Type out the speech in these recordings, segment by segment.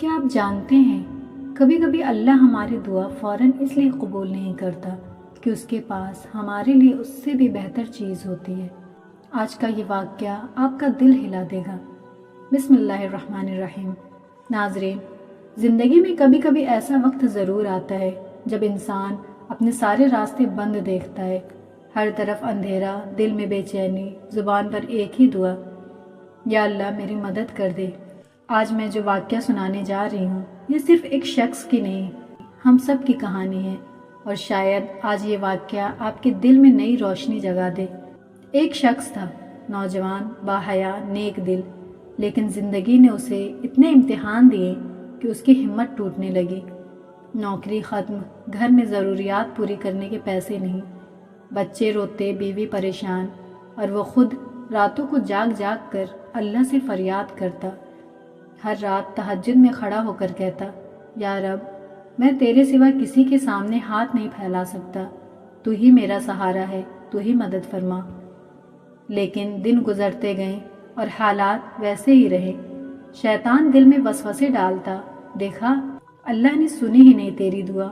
کیا آپ جانتے ہیں کبھی کبھی اللہ ہماری دعا فوراً اس لیے قبول نہیں کرتا کہ اس کے پاس ہمارے لیے اس سے بھی بہتر چیز ہوتی ہے۔ آج کا یہ واقعہ آپ کا دل ہلا دے گا۔ بسم اللہ الرحمن الرحیم۔ ناظرین، زندگی میں کبھی کبھی ایسا وقت ضرور آتا ہے جب انسان اپنے سارے راستے بند دیکھتا ہے، ہر طرف اندھیرا، دل میں بے چینی، زبان پر ایک ہی دعا، یا اللہ میری مدد کر دے۔ آج میں جو واقعہ سنانے جا رہی ہوں یہ صرف ایک شخص کی نہیں، ہم سب کی کہانی ہے، اور شاید آج یہ واقعہ آپ کے دل میں نئی روشنی جگا دے۔ ایک شخص تھا، نوجوان، باحیا، نیک دل، لیکن زندگی نے اسے اتنے امتحان دیے کہ اس کی ہمت ٹوٹنے لگی۔ نوکری ختم، گھر میں ضروریات پوری کرنے کے پیسے نہیں، بچے روتے، بیوی پریشان، اور وہ خود راتوں کو جاگ جاگ کر اللہ سے فریاد کرتا۔ ہر رات تہجد میں کھڑا ہو کر کہتا، یا رب، میں تیرے سوا کسی کے سامنے ہاتھ نہیں پھیلا سکتا، تو ہی میرا سہارا ہے، تو ہی مدد فرما۔ لیکن دن گزرتے گئے اور حالات ویسے ہی رہے۔ شیطان دل میں وسوسے ڈالتا، دیکھا اللہ نے سنی ہی نہیں تیری دعا۔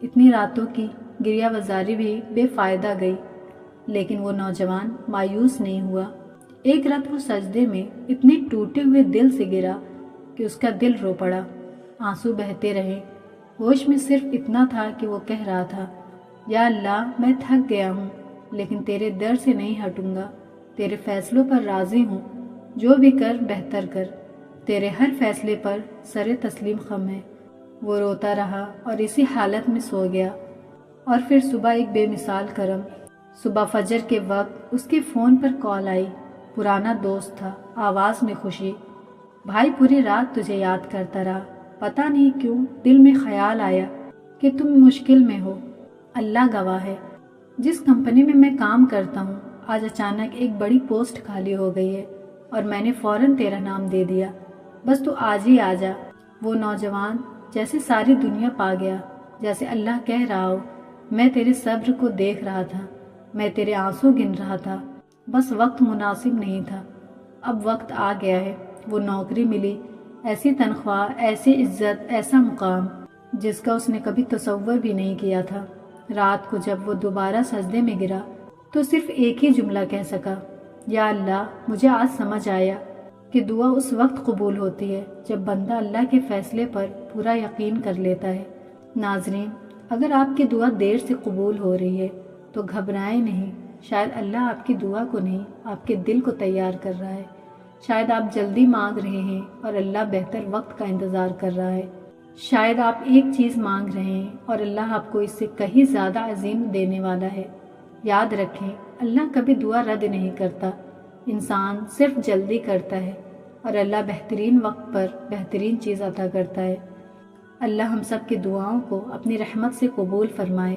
اتنی راتوں کی گریہ وزاری بھی بے فائدہ گئی، لیکن وہ نوجوان مایوس نہیں ہوا۔ ایک رات وہ سجدے میں اتنے ٹوٹے ہوئے دل سے گرا کہ اس کا دل رو پڑا، آنسو بہتے رہے۔ ہوش میں صرف اتنا تھا کہ وہ کہہ رہا تھا، یا اللہ، میں تھک گیا ہوں لیکن تیرے در سے نہیں ہٹوں گا، تیرے فیصلوں پر راضی ہوں، جو بھی کر بہتر کر، تیرے ہر فیصلے پر سر تسلیم خم ہے۔ وہ روتا رہا اور اسی حالت میں سو گیا۔ اور پھر صبح ایک بے مثال کرم، صبح فجر کے وقت اس کے فون پر کال آئی۔ پرانا دوست تھا، آواز میں خوشی، بھائی پوری رات تجھے یاد کرتا رہا، پتہ نہیں کیوں دل میں خیال آیا کہ تم مشکل میں ہو۔ اللہ گواہ ہے، جس کمپنی میں میں کام کرتا ہوں آج اچانک ایک بڑی پوسٹ خالی ہو گئی ہے اور میں نے فوراً تیرا نام دے دیا، بس تو آج ہی آ جا۔ وہ نوجوان جیسے ساری دنیا پا گیا، جیسے اللہ کہہ رہا ہو، میں تیرے صبر کو دیکھ رہا تھا، میں تیرے آنسو گن رہا تھا، بس وقت مناسب نہیں تھا۔ اب وقت آ گیا ہے۔ وہ نوکری ملی، ایسی تنخواہ، ایسی عزت، ایسا مقام جس کا اس نے کبھی تصور بھی نہیں کیا تھا۔ رات کو جب وہ دوبارہ سجدے میں گرا تو صرف ایک ہی جملہ کہہ سکا، یا اللہ، مجھے آج سمجھ آیا کہ دعا اس وقت قبول ہوتی ہے جب بندہ اللہ کے فیصلے پر پورا یقین کر لیتا ہے۔ ناظرین، اگر آپ کی دعا دیر سے قبول ہو رہی ہے تو گھبرائیں نہیں، شاید اللہ آپ کی دعا کو نہیں، آپ کے دل کو تیار کر رہا ہے۔ شاید آپ جلدی مانگ رہے ہیں اور اللہ بہتر وقت کا انتظار کر رہا ہے۔ شاید آپ ایک چیز مانگ رہے ہیں اور اللہ آپ کو اس سے کہیں زیادہ عظیم دینے والا ہے۔ یاد رکھیں، اللہ کبھی دعا رد نہیں کرتا، انسان صرف جلدی کرتا ہے، اور اللہ بہترین وقت پر بہترین چیز عطا کرتا ہے۔ اللہ ہم سب کی دعاؤں کو اپنی رحمت سے قبول فرمائے،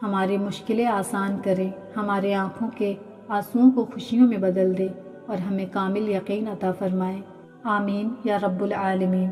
ہماری مشکلیں آسان کرے، ہمارے آنکھوں کے آنسوؤں کو خوشیوں میں بدل دے، اور ہمیں کامل یقین عطا فرمائے۔ آمین یا رب العالمین۔